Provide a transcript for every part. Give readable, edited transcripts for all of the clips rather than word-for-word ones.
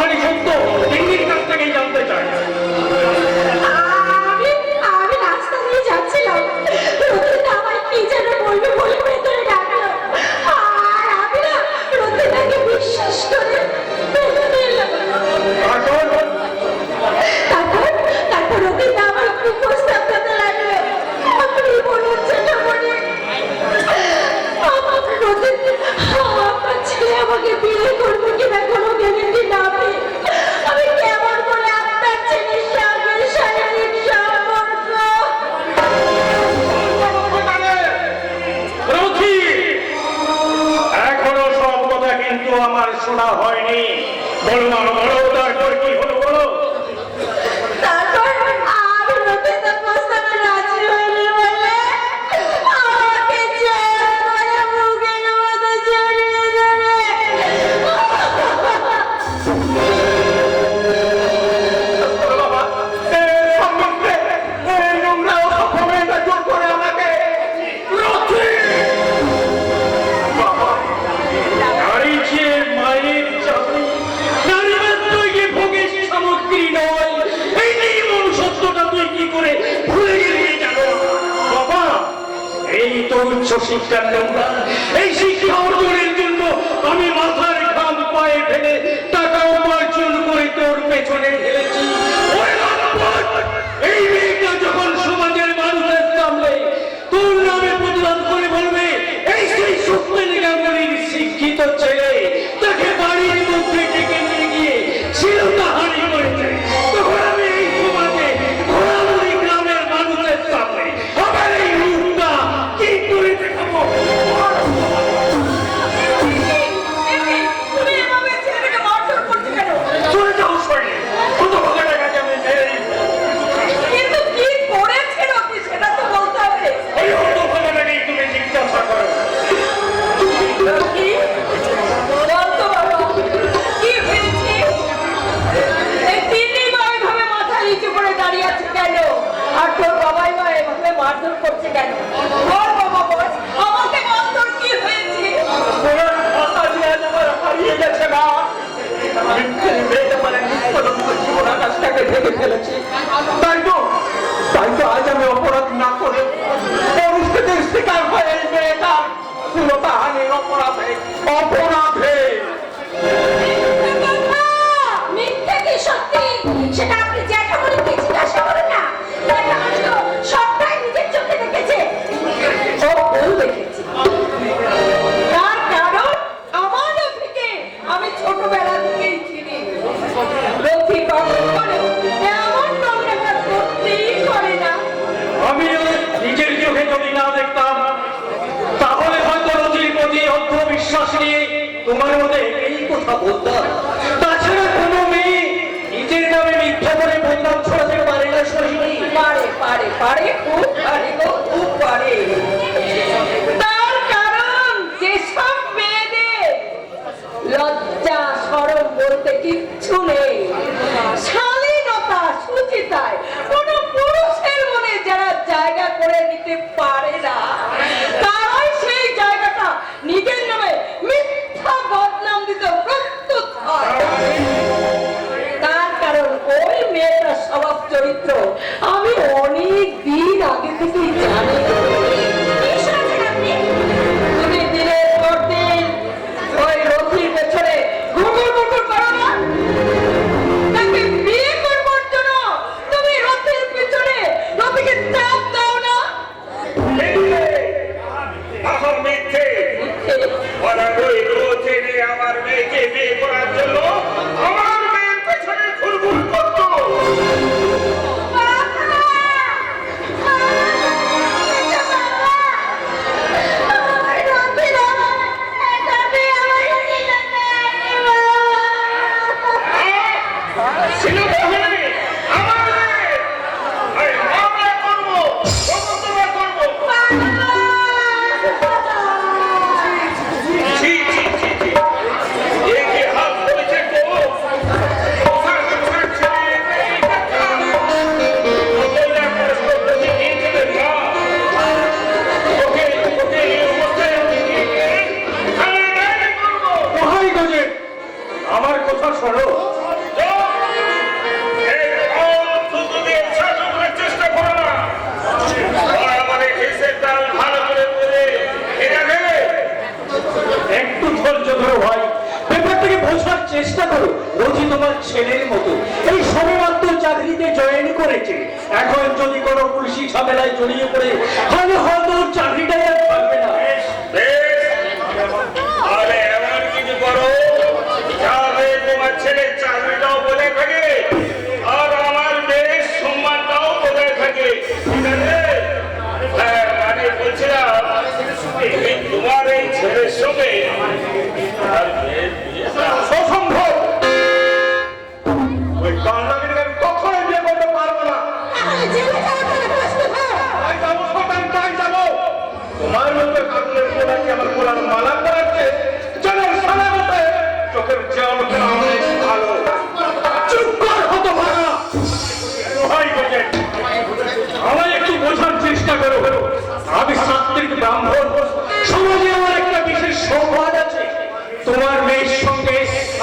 কতখানি সত্য তিন্নির কাছ থেকেই জানতে চাই। আমি রাস্তা দিয়ে যাচ্ছিলাম, রতিটা আমায় কি যেন বলবে বলে ভেতরে ডাকলো, আর আমি না রতিটাকে বিশ্বাস করে ভেতরে এলাম। তারপর রতিটা আমার কুপ্রস্তাব দিতে লাগলো। আপনি বলুন ছেলেমণি, আমার ছেলে আমাকে বিয়ে করবে কিনা কোনো গ্যারেন্টি না পেয়ে আমি কেমন করে আপনার ছেলের সঙ্গে শারীরিক সম্পর্ক। এখনো সব কথা কিন্তু আমার শোনা হয়নি। বলো বলো, তারপর কি হলো বলো। তারপর আমি রতিটার প্রস্তাবে রাজি হইনি বলে আমাকে জেল করে বুকের মধ্যে জড়িয়ে ধরে বাবা, সব মিথ্যে। এই নোংরা অপমেয়টা জোর করে আমাকে রথি। বাবা, নারী যে মায়ের চাকরি, নারী মাত্রই যে ভোগের সামগ্রী নয়, এই নির্মম সত্যটা তুই কি করে ভুলে গেলি জানো বাবা? এই তো উচ্চ শিক্ষার নোংরা, এই শিক্ষা অর্জনের জন্য আমি মাথার ঘাম পায়ে ফেলে টাকা উপার্জন করে তোর পেছনে ঢেলেছি। ওরে লম্পট! এই মেয়েটা যখন সমাজের মানুষের সামনে তোর নামে প্রতিবাদ করে বলবে এই সেই সুপ্তেন গাঙ্গুলির শিক্ষিত ছেলে, তাকে বাড়ির মধ্যে ডেকে নিয়ে গিয়ে শিলতাহানি করেছে, তখন আমি এই সমাজে ঘোরামুড়ি গ্রামের মানুষের সামনে আমার এই রূপটা কি করে দেখাবো? তুমি এভাবে ছেলেটাকে মারধর করছো কেন? চলে যাও শরীরে, কত ভাগাটা কাছে আমি মেরেই কিন্তু কি করেছে রতি সেটা তো বলতে হবে। ওই অত ভাগাটাকেই তুমি জিজ্ঞাসা করো। কি বলতো বাবা, কি হয়েছে? এই তিন্নি মা এভাবে মাথা নিচু করে দাঁড়িয়ে আছে কেন? আর তোর বাবাই মা এভাবে মারধর করছে কেন? বল বাবা বল, আমাকে বল তোর কি হয়েছে? ওনার ভাষা দিয়ে আজ আমার হারিয়ে গেছে মা। আমি মেয়েটা মানে নিষ্কলঙ্ক জীবন আকাশটাকে ঢেকে ফেলেছি। তাই তো আজ আমি অপরাধ না করে পরিস্থিতির শিকার হয়ে এই মেয়েটার শ্লীলতাহানির অপরাধে মিথ্যে কি সত্যি সেটা আপনি জ্যাঠামণিকে জিজ্ঞাসা করুন না। জ্যাঠামণি তো সবটাই নিজের চোখে দেখেছে। ও ভুল দেখেছে। তার কারণ আমার রফিকে আমি ছোটবেলা থেকেই চিনি। রফি কখনো এমন নোংরা কাজ করতেই করে না। আমি নিজের চোখে যদি না দেখতাম তাহলে হয়তো রতির প্রতি অন্ধ বিশ্বাস নিয়ে তোমার মধ্যে এই কথা বলতাম। তাছাড়া কোনো মেয়ে নিজের নামে মিথ্যা করে বদনাম ছড়াতে পারে না শরীরে। পারে খুব পারে গো, খুব পারে। তার কারণ যেসব মেয়েদের লজ্জা শরম বলতে কিচ্ছু নেই, শালীনতা সুচিতায় কোনো পুরুষের মনে যারা জায়গা করে নিতে পারে না, তারাই সেই জায়গাটা নিজের নামে মিথ্যা বদনাম দিতে প্রস্তুত হয়। তার কারণ ওই মেয়েটার স্বভাব চরিত্র আমি অনেক দিন আগে থেকেই জানি। তুমি দিনের পর দিন ওই রথির পেছনে ঘুঘুর ঘুঘুর করো না? তাকে বিয়ে করবার জন্য তুমি রথির পেছনে রথিকে চাপ দাও না? আমার মিথ্যে ওরা ওই রোজেনে আমার মেয়েকে বিয়ে করার জন্য আমার মেয়ের পেছনে ঘুরঘুর করতো। ছিল তাহলে আমার মেয়ে, আমি মামলা করবো, প্রবর্তনা করবো। ছি, ছি, ছি, ছি। এ কি হাত করেছে গো? কোথায় কোথায় ছেলে এই কথা? ওদের কষ্ট করে দিয়েছিলেন না? ওকে এই অবস্থায় আমি আমি করবো। মহাই গজে, আমার কথা শোনো। চেষ্টা করো। ও যে তোমার ছেলের মতো, এই সবেমাত্র চাকরিতে জয়েন করেছে। এখন যদি কোনো পুলিশি ঝামেলায় জড়িয়ে পড়ে, তাহলে হয়তো ওর চাকরিটাই আর থাকবে না। তাহলে এমন কিছু করো যাতে তোমার ছেলের চাকরিটাও বজায় থাকে আর আমার দেশ সম্মানটাও বজায় থাকে, ঠিক আছে? হ্যাঁ, মানে বলছিলাম তোমার এই ছেলের সঙ্গে আর মেয়ের বিয়েটা অসম্ভব। ওই কান্নাকে আমি কখনোই বিয়ে করতে পারবো না। তাহলে জেলে যাওয়ার কোনো প্রশ্ন হয়? তাই যাবো, সবাই তাই যাবো। তোমার মতো কাকুরের পোলাকে আমার পোলার মালা করাচ্ছে, জনের সালা মতে চোখের জল অনেক ভালো। চুপ কর হতভাগা। দোহাই গেছে, আমায় একটু বোঝার চেষ্টা করো। আমি সাত্ত্বিক ব্রাহ্মণ, সমাজে আমার একটা বিশেষ সৌভাগ্য আছে। তোমার মেয়ের সঙ্গে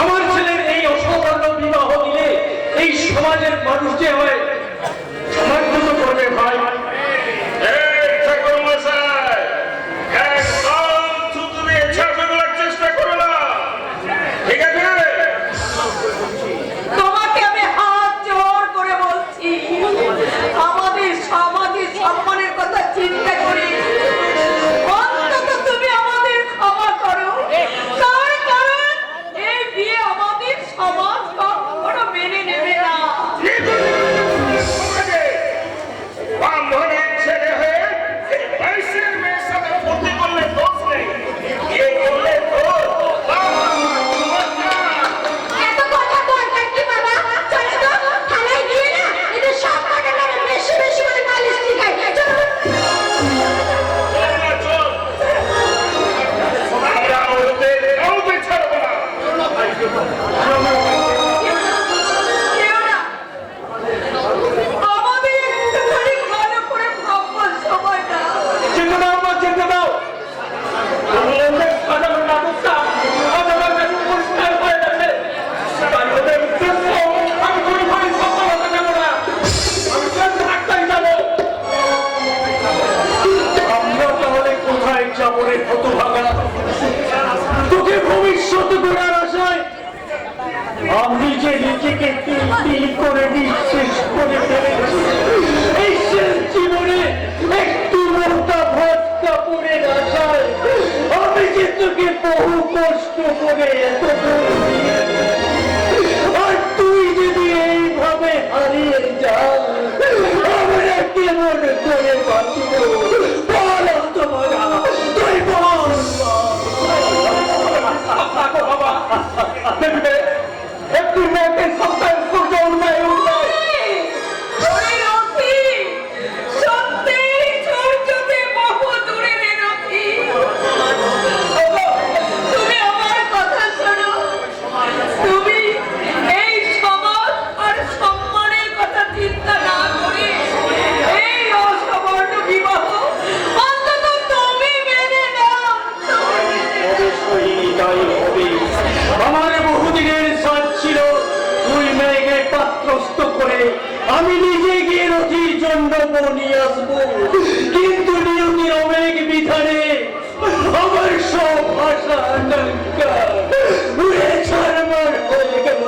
আমার ছেলের এই অসাধারণ বিবাহ দিলে এই সমাজের মানুষ যে হয় সমাজগত করবে ভাই। এই ঠাকুর মশাই, একদম থুতুরে ছাপে বলার চেষ্টা করো না, ঠিক আছে? তোমাকে আমি হাত জোর করে বলছি, আমাদের সমাজের সম্মানের কথা চিন্তা করে অন্তত তুমি আমাদের ক্ষমা করো। তার কারণ এই বিয়ে আমাদের সমাজ কখনো মেনে নেবে না। ব্রাহ্মণের ছেলে হয়ে এই বয়সের মেয়ের সাথে ফুর্তি করলে দোষ নেই, বিয়ে করলে দোষ। এত কথা দরকার কি বাবা? চলো তো থানায় গিয়ে না এদের সব কটার নামে বেশি বেশি করে নালিশ লিখাই। চলো। আমরা ওদের কাউকে ছাড়বো না। কেউ না। আমাদের একটুখানি ভালো করে ভাববার সময় না। যেতে দাও আমার, যেতে দাও। আমাদের সাধারণ নাটকটা আজ আমার কাছে পরিষ্কার হয়ে গেছে। তাই ওদের উদ্দেশ্য আমি কোনোভাবেই সফল হতে দেবো না। আমি just একটাই যাবো। আমরা তাহলে কোথায় যাবো রে হতভাগা? তোকে ভবিষ্যৎ গড়ার আশায় আমি যে নিজেকে তিল তিল করে নিঃশেষ করে ফেলেছি। এই শেষ জীবনে একটু মোটা ভাত কাপড়ের আশায় আমি যে তোকে বহু কষ্ট করে এত দূর নিয়ে এসেছি। আর তুই যদি এইভাবে হারিয়ে যাস, আমরা কেমন করে বাঁচব? বল হতভাগা, তুই বল। বাবা, দেখবে একটু মেয়েকে সপ্তাহে সূর্য উন্নয় উন্নয়। ওরে রথি, সত্যি সূর্যতে বহু দূরে রে রথি। তুমি আমার কথা শোনো। তুমি এই সমাজ আর সম্মানের কথা চিন্তা না করে এই অসবর্ণ বিবাহ অন্তত তুমি মেনে নাও। অবশ্যই তাই হবে। আমার বহুদিনের সাথ ছিল তুই মেয়েকে পাত্রস্থ করে আমি নিজে গিয়ে রথির জন্য বউ নিয়ে আসবো, কিন্তু নিয়তির অমেঘ বিধানে আমার সব আশা আকাঙ্ক্ষা উড়ে ছাড়মার হয়ে গেল।